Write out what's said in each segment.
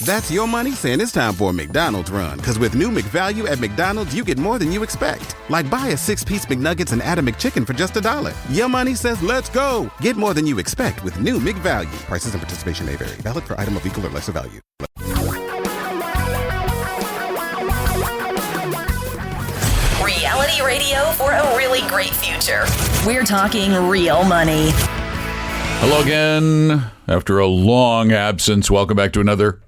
That's your money saying it's time for a McDonald's run. Because with new McValue at McDonald's, you get more than you expect. Like buy a 6-piece McNuggets and add a McChicken for just $1. Your money says let's go. Get more than you expect with new McValue. Prices and participation may vary. Valid for item of equal or lesser value. Reality radio for a really great future. We're talking real money. Hello again. After a long absence, welcome back to another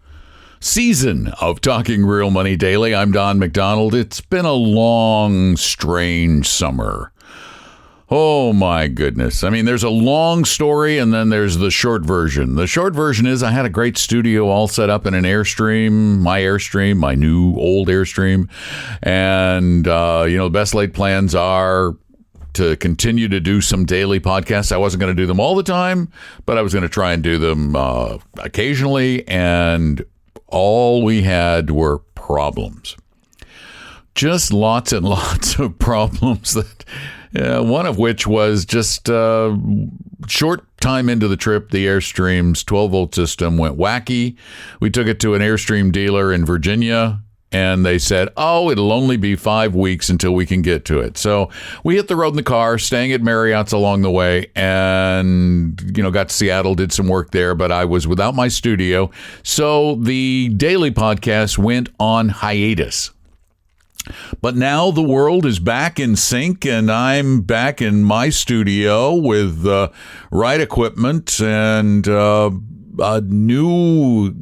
season of Talking Real Money Daily. I'm Don McDonald. It's been a long, strange summer. Oh, my goodness. I mean, there's a long story, and then there's the short version. The short version is I had a great studio all set up in an Airstream, my new old Airstream. And, the best laid plans are to continue to do some daily podcasts. I wasn't going to do them all the time, but I was going to try and do them occasionally. And all we had were problems. Just lots and lots of problems that... one of which was just short time into the trip, the Airstream's 12-volt system went wacky. We took it to an Airstream dealer in Virginia, and they said, it'll only be 5 weeks until we can get to it. So we hit the road in the car, staying at Marriott's along the way, and, got to Seattle, did some work there, but I was without my studio. So the daily podcast went on hiatus. But now the world is back in sync, and I'm back in my studio with right equipment and a new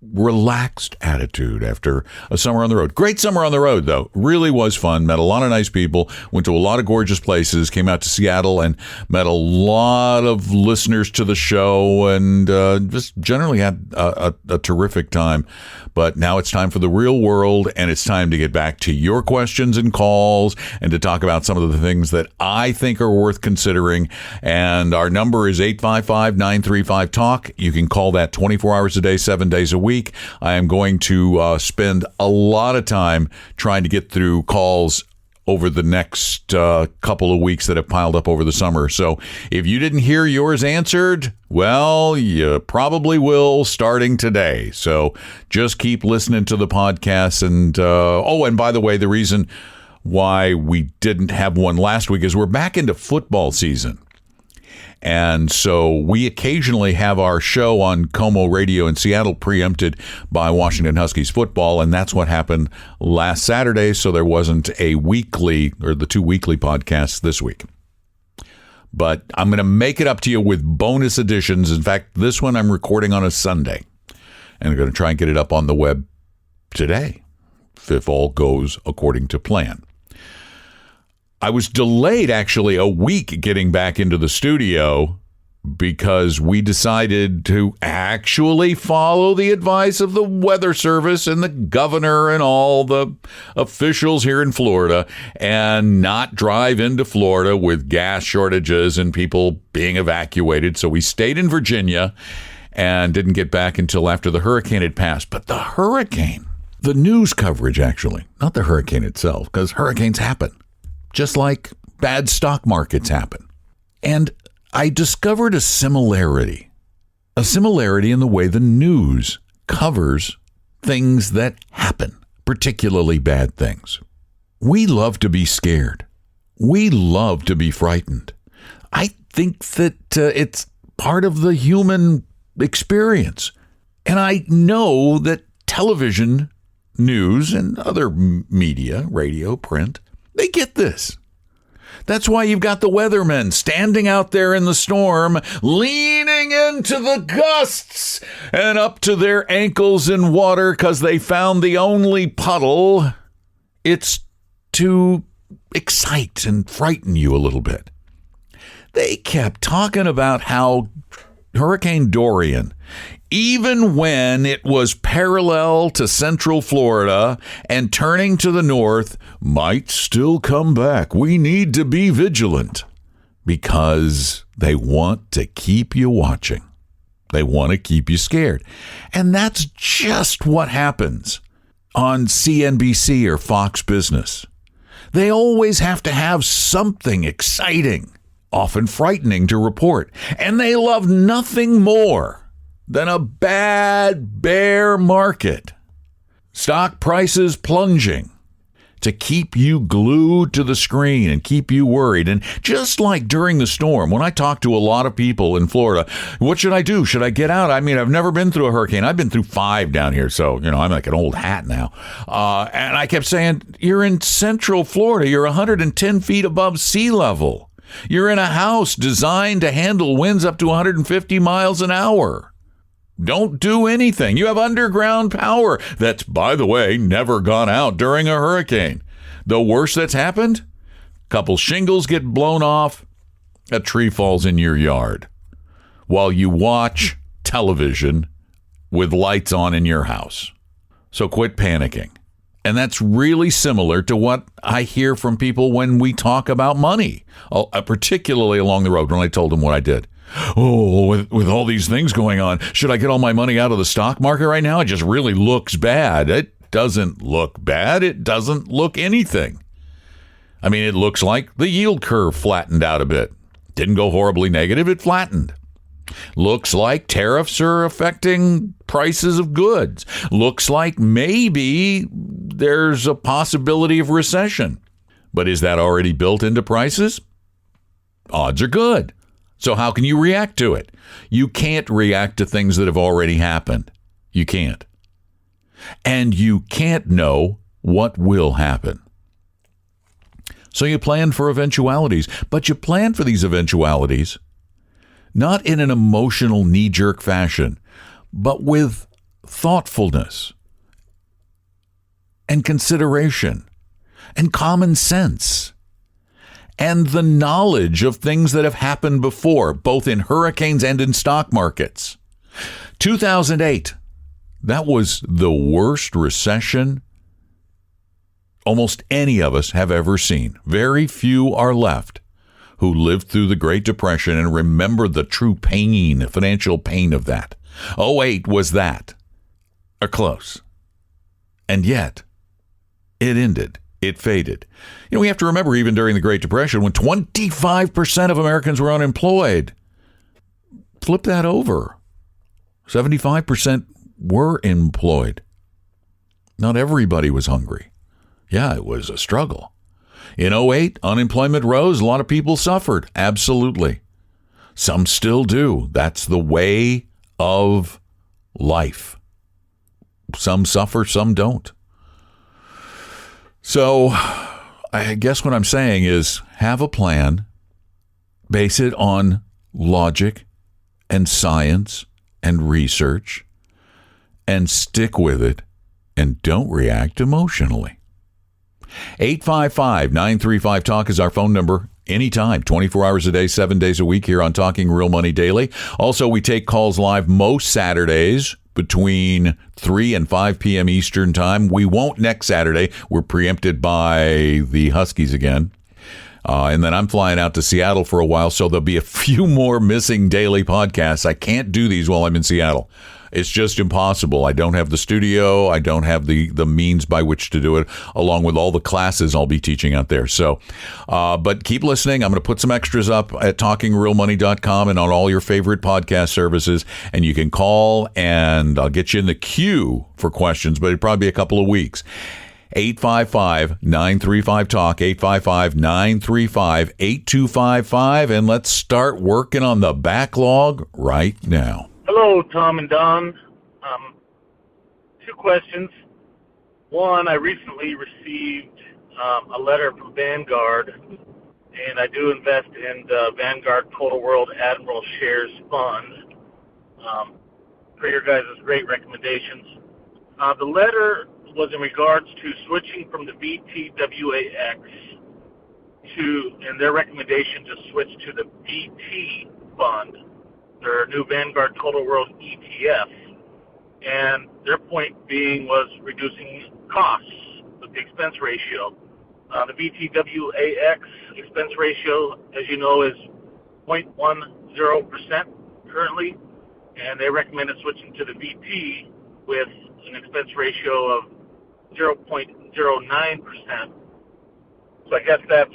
relaxed attitude after a summer on the road. Great summer on the road, though. Really was fun. Met a lot of nice people. Went to a lot of gorgeous places. Came out to Seattle and met a lot of listeners to the show, and just generally had a terrific time. But now it's time for the real world, and it's time to get back to your questions and calls and to talk about some of the things that I think are worth considering. And our number is 855-935-TALK. You can call that 24 hours a day, 7 days a week. I am going to spend a lot of time trying to get through calls over the next couple of weeks that have piled up over the summer. So if you didn't hear yours answered, well, you probably will starting today. So just keep listening to the podcast. And and by the way, the reason why we didn't have one last week is we're back into football season. And so we occasionally have our show on Como Radio in Seattle preempted by Washington Huskies football, and that's what happened last Saturday. So there wasn't a weekly or the 2 weekly podcasts this week. But I'm going to make it up to you with bonus editions. In fact, this one I'm recording on a Sunday, and I'm going to try and get it up on the web today, if all goes according to plan. I was delayed actually a week getting back into the studio because we decided to actually follow the advice of the Weather Service and the governor and all the officials here in Florida and not drive into Florida with gas shortages and people being evacuated. So we stayed in Virginia and didn't get back until after the hurricane had passed. But the hurricane, the news coverage actually, not the hurricane itself, because hurricanes happen. Just like bad stock markets happen. And I discovered a similarity in the way the news covers things that happen, particularly bad things. We love to be scared. We love to be frightened. I think that it's part of the human experience. And I know that television, news, and other media, radio, print, they get this. That's why you've got the weathermen standing out there in the storm, leaning into the gusts and up to their ankles in water because they found the only puddle. It's to excite and frighten you a little bit. They kept talking about how Hurricane Dorian, even when it was parallel to Central Florida and turning to the north, might still come back. We need to be vigilant because they want to keep you watching. They want to keep you scared. And that's just what happens on CNBC or Fox Business. They always have to have something exciting, often frightening to report. And they love nothing more than a bad bear market. Stock prices plunging to keep you glued to the screen and keep you worried. And just like during the storm, when I talk to a lot of people in Florida, what should I do? Should I get out? I mean, I've never been through a hurricane. I've been through 5 down here. So, I'm like an old hat now. And I kept saying, you're in Central Florida. You're 110 feet above sea level. You're in a house designed to handle winds up to 150 miles an hour. Don't do anything. You have underground power that's, by the way, never gone out during a hurricane. The worst that's happened? A couple shingles get blown off, a tree falls in your yard while you watch television with lights on in your house. So quit panicking. And that's really similar to what I hear from people when we talk about money, particularly along the road when I told them what I did. Oh, with all these things going on, should I get all my money out of the stock market right now? It just really looks bad. It doesn't look bad. It doesn't look anything. I mean, it looks like the yield curve flattened out a bit. Didn't go horribly negative. It flattened. Looks like tariffs are affecting prices of goods. Looks like maybe there's a possibility of recession. But is that already built into prices? Odds are good. So how can you react to it? You can't react to things that have already happened. You can't. And you can't know what will happen. So you plan for eventualities, but you plan for these eventualities not in an emotional knee-jerk fashion, but with thoughtfulness and consideration and common sense. And the knowledge of things that have happened before, both in hurricanes and in stock markets. 2008, that was the worst recession almost any of us have ever seen. Very few are left who lived through the Great Depression and remember the true pain, financial pain of that. 2008 was that, or close. And yet, it ended. It faded. We have to remember, even during the Great Depression, when 25% of Americans were unemployed, flip that over. 75% were employed. Not everybody was hungry. Yeah, it was a struggle. In 2008, unemployment rose. A lot of people suffered. Absolutely. Some still do. That's the way of life. Some suffer, some don't. So I guess what I'm saying is have a plan, base it on logic and science and research, and stick with it, and don't react emotionally. 855-935-TALK is our phone number. Anytime, 24 hours a day, 7 days a week here on Talking Real Money Daily. Also, we take calls live most Saturdays between 3 and 5 p.m. Eastern Time. We won't next Saturday. We're preempted by the Huskies again. And then I'm flying out to Seattle for a while, so there'll be a few more missing daily podcasts. I can't do these while I'm in Seattle. It's just impossible. I don't have the studio. I don't have the means by which to do it, along with all the classes I'll be teaching out there. So, but keep listening. I'm going to put some extras up at talkingrealmoney.com and on all your favorite podcast services. And you can call, and I'll get you in the queue for questions, but it'll probably be a couple of weeks. 855-935-TALK, 855-935-8255. And let's start working on the backlog right now. Hello, Tom and Don. 2 questions. One, I recently received a letter from Vanguard, and I do invest in the Vanguard Total World Admiral Shares Fund. For your guys' great recommendations. The letter was in regards to switching from the VTWAX and their recommendation to switch to the VT Fund, their new Vanguard Total World ETF, and their point being was reducing costs with the expense ratio. The VTWAX expense ratio, as you know, is 0.10% currently, and they recommended switching to the VT with an expense ratio of 0.09%. So I guess that's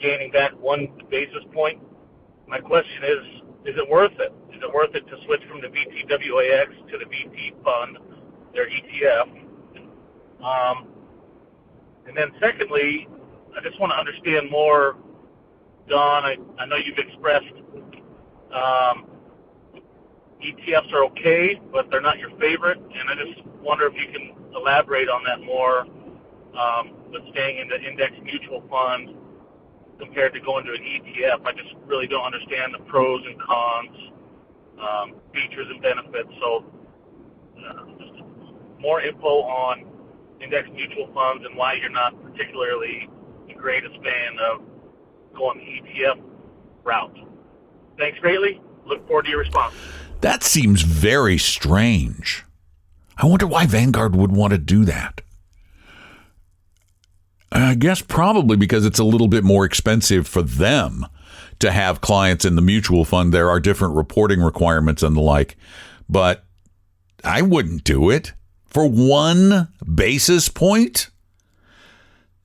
gaining back 1 basis point. My question is it worth it? Is it worth it to switch from the VTWAX to the VT fund, their ETF? And then secondly, I just want to understand more, Don. I know you've expressed ETFs are okay, but they're not your favorite, and I just wonder if you can elaborate on that more, with staying in the index mutual fund compared to going to an ETF. I just really don't understand the pros and cons, features and benefits. So just more info on index mutual funds and why you're not particularly the greatest fan of going the ETF route. Thanks greatly. Look forward to your response. That seems very strange. I wonder why Vanguard would want to do that. I guess probably because it's a little bit more expensive for them to have clients in the mutual fund. There are different reporting requirements and the like, but I wouldn't do it for 1 basis point.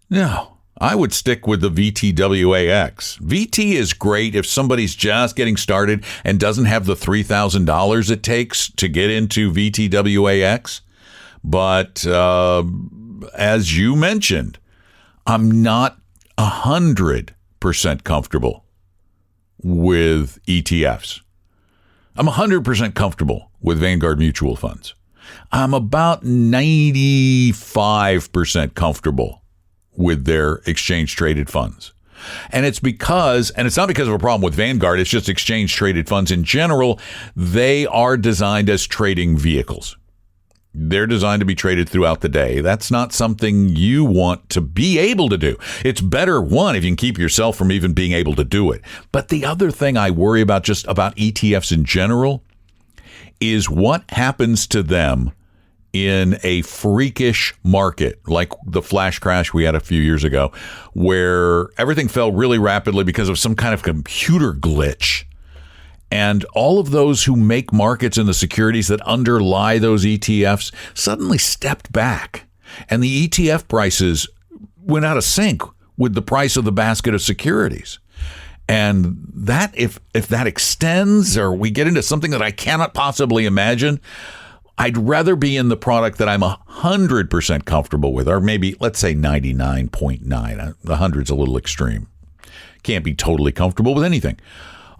No, I would stick with the VTWAX. VT is great if somebody's just getting started and doesn't have the $3,000 it takes to get into VTWAX. But as you mentioned, I'm not 100% comfortable with ETFs. I'm 100% comfortable with Vanguard mutual funds. I'm about 95% comfortable with their exchange traded funds. And it's not because of a problem with Vanguard, it's just exchange traded funds in general. They are designed as trading vehicles. They're designed to be traded throughout the day. That's not something you want to be able to do. It's better, one, if you can keep yourself from even being able to do it. But the other thing I worry about just about ETFs in general is what happens to them in a freakish market like the flash crash we had a few years ago, where everything fell really rapidly because of some kind of computer glitch. And all of those who make markets in the securities that underlie those ETFs suddenly stepped back. And the ETF prices went out of sync with the price of the basket of securities. And that, if that extends or we get into something that I cannot possibly imagine, I'd rather be in the product that I'm 100% comfortable with, or maybe, let's say 99.9. The 100's a little extreme. Can't be totally comfortable with anything.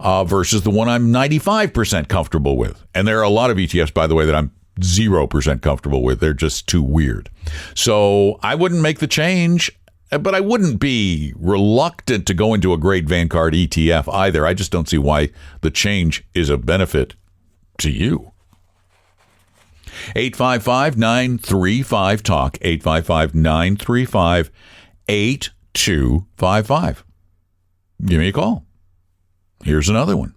Versus the one I'm 95% comfortable with. And there are a lot of ETFs, by the way, that I'm 0% comfortable with. They're just too weird. So I wouldn't make the change, but I wouldn't be reluctant to go into a great Vanguard ETF either. I just don't see why the change is a benefit to you. 855-935-TALK, 855-935-8255. Give me a call. Here's another one.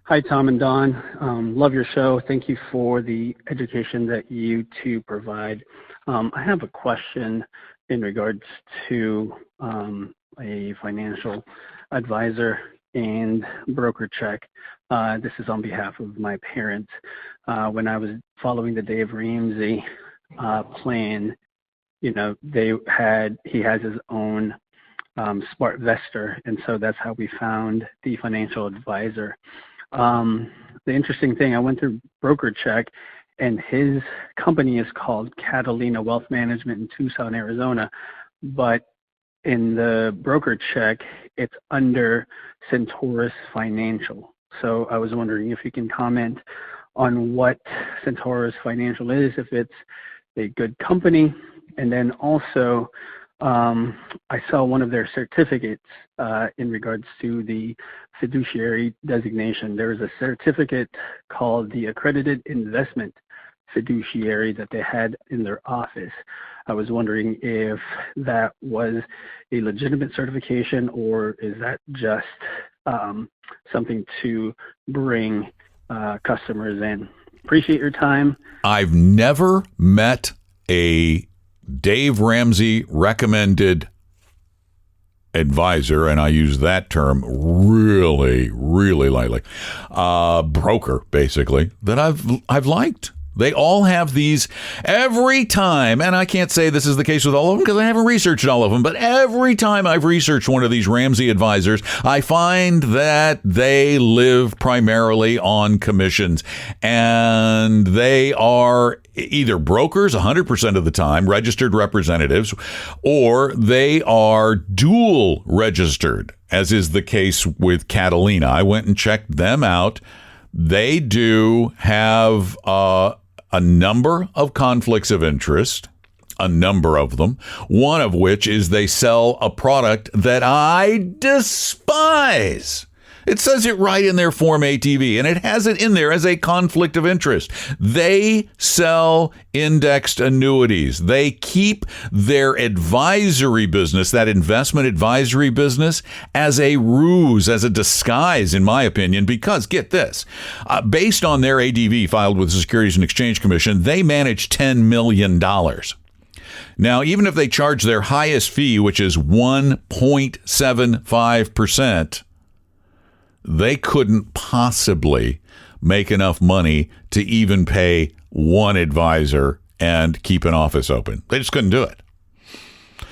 Hi, Tom and Don. Love your show. Thank you for the education that you two provide. I have a question in regards to a financial advisor and broker check. This is on behalf of my parents. When I was following the Dave Ramsey plan, he has his own Smart Vestor, and so that's how we found the financial advisor. The interesting thing, I went through Broker Check, and his company is called Catalina Wealth Management in Tucson, Arizona, but in the Broker Check, it's under Centaurus Financial. So I was wondering if you can comment on what Centaurus Financial is, if it's a good company, and then also I saw one of their certificates in regards to the fiduciary designation. There is a certificate called the Accredited Investment Fiduciary that they had in their office. I was wondering if that was a legitimate certification, or is that just something to bring customers in? Appreciate your time. I've never met a Dave Ramsey recommended advisor, and I use that term really, really lightly, broker, basically, that I've liked. They all have these every time, and I can't say this is the case with all of them because I haven't researched all of them, but every time I've researched one of these Ramsey advisors, I find that they live primarily on commissions, and they are either brokers 100% of the time, registered representatives, or they are dual registered, as is the case with Catalina. I went and checked them out. They do have a number of conflicts of interest, a number of them, one of which is they sell a product that I despise. It says it right in their Form ATV, and it has it in there as a conflict of interest. They sell indexed annuities. They keep their advisory business, that investment advisory business, as a ruse, as a disguise, in my opinion, because, get this, based on their ADV filed with the Securities and Exchange Commission, they manage $10 million. Now, even if they charge their highest fee, which is 1.75%, they couldn't possibly make enough money to even pay one advisor and keep an office open. They just couldn't do it.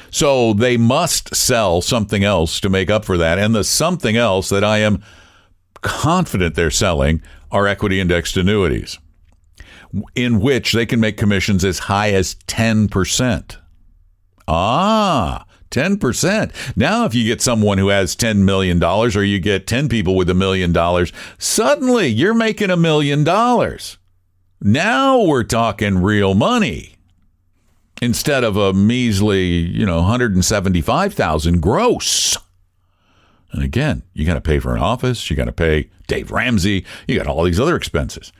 So they must sell something else to make up for that. And the something else that I am confident they're selling are equity indexed annuities, in which they can make commissions as high as 10%. 10%. Now, if you get someone who has $10 million or you get 10 people with $1 million, suddenly you're making $1 million. Now we're talking real money instead of a measly, $175,000 gross. And again, you got to pay for an office. You got to pay Dave Ramsey. You got all these other expenses.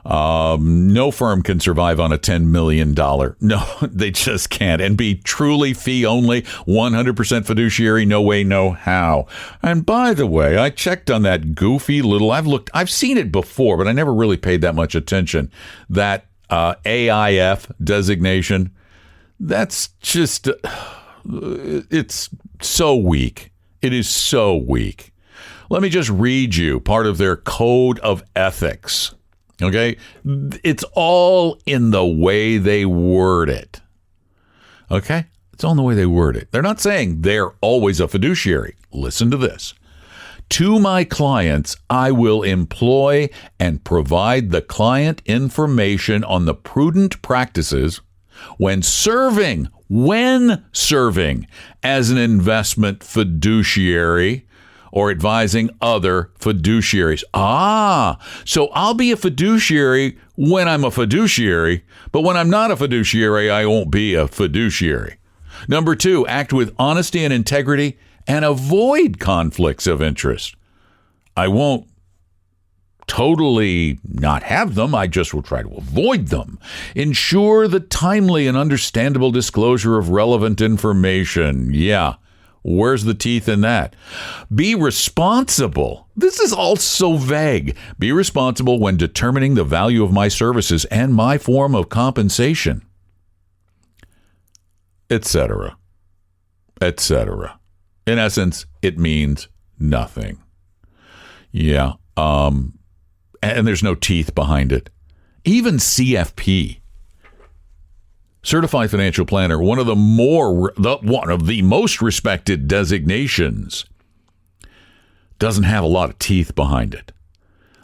No firm can survive on a $10 million. No, they just can't. And be truly fee only, 100% fiduciary, no way, no how. And by the way, I checked on that goofy little, I've seen it before, but I never really paid that much attention. That AIF designation, that's just, it's so weak. It is so weak. Let me just read you part of their code of ethics. Okay? It's all in the way they word it. Okay? It's all in the way they word it. They're not saying they're always a fiduciary. Listen to this. To my clients, I will employ and provide the client information on the prudent practices when serving as an investment fiduciary or advising other fiduciaries. So I'll be a fiduciary when I'm a fiduciary, but when I'm not a fiduciary, I won't be a fiduciary. Number 2, act with honesty and integrity and avoid conflicts of interest. I won't totally not have them. I just will try to avoid them. Ensure the timely and understandable disclosure of relevant information. Yeah. Where's the teeth in that? Be responsible. This is all so vague. Be responsible when determining the value of my services and my form of compensation, etc., etc. In essence, it means nothing. Yeah. And there's no teeth behind it. Even CFP, Certified Financial Planner, one of the most respected designations, doesn't have a lot of teeth behind it.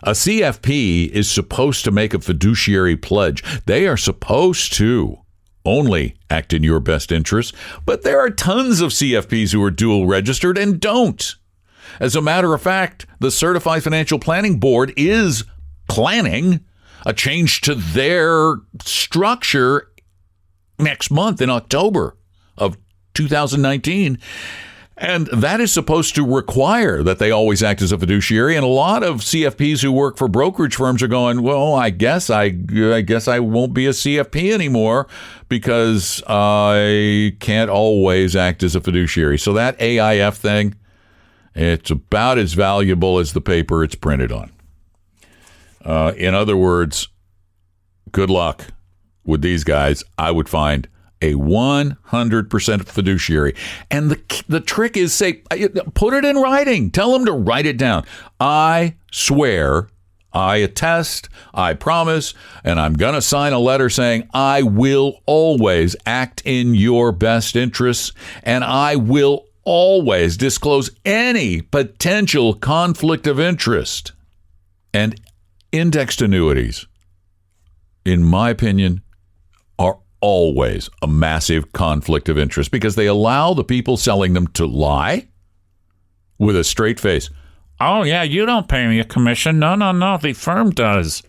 A CFP is supposed to make a fiduciary pledge. They are supposed to only act in your best interest, but there are tons of CFPs who are dual registered and don't. As a matter of fact, the Certified Financial Planning Board is planning a change to their structure next month in October of 2019. And that is supposed to require that they always act as a fiduciary. And a lot of CFPs who work for brokerage firms are going, well, I guess I won't be a CFP anymore because I can't always act as a fiduciary. So that AIF thing, it's about as valuable as the paper it's printed on. In other words, good luck with these guys. I would find a 100% fiduciary. And the trick is, put it in writing. Tell them to write it down. I swear I attest, I promise, and I'm going to sign a letter saying I will always act in your best interests, and I will always disclose any potential conflict of interest. And indexed annuities, in my opinion, are always a massive conflict of interest because they allow the people selling them to lie with a straight face. Oh, yeah, you don't pay me a commission. No, the firm does.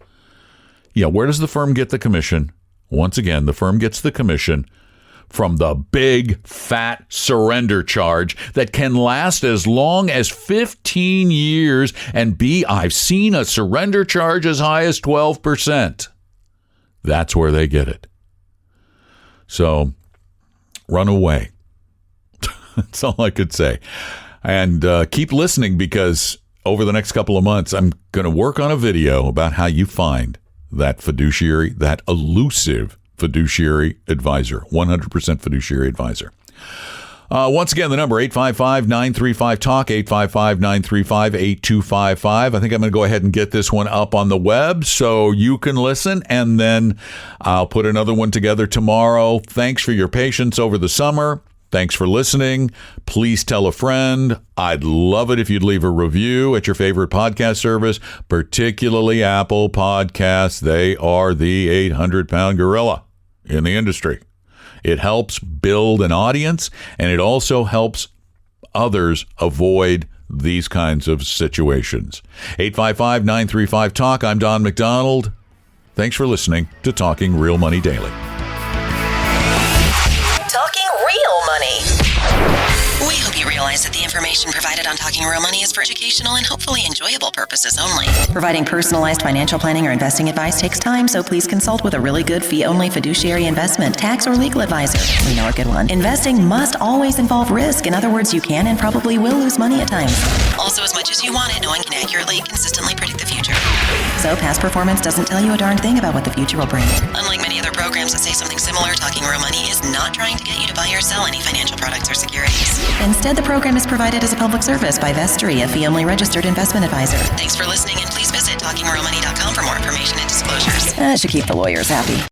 Yeah, where does the firm get the commission? Once again, the firm gets the commission from the big, fat surrender charge that can last as long as 15 years. And I've seen a surrender charge as high as 12%. That's where they get it. So, run away. That's all I could say. And keep listening because over the next couple of months, I'm going to work on a video about how you find that fiduciary, that elusive fiduciary advisor, 100% fiduciary advisor. Once again, the number 855-935-TALK, 855-935-8255. I think I'm going to go ahead and get this one up on the web so you can listen, and then I'll put another one together tomorrow. Thanks for your patience over the summer. Thanks for listening. Please tell a friend. I'd love it if you'd leave a review at your favorite podcast service, particularly Apple Podcasts. They are the 800-pound gorilla in the industry. It helps build an audience, and it also helps others avoid these kinds of situations. 855-935-TALK. I'm Don McDonald. Thanks for listening to Talking Real Money Daily. Talking Real Money. We hope you realize that the information provided on Talking Real Money is for educational and hopefully enjoyable purposes only. Providing personalized financial planning or investing advice takes time, so please consult with a really good fee-only fiduciary investment, tax, or legal advisor. We know a good one. Investing must always involve risk. In other words, you can and probably will lose money at times. Also, as much as you want it, no one can accurately, consistently predict the future. So past performance doesn't tell you a darn thing about what the future will bring. Unlike many other programs that say something similar, Talking Real Money is not trying to get you to buy or sell any financial products or securities. Instead, the program is provided as a public service by Vestry, a fee-only registered investment advisor. Thanks for listening, and please visit TalkingRealMoney.com for more information and disclosures. That should keep the lawyers happy.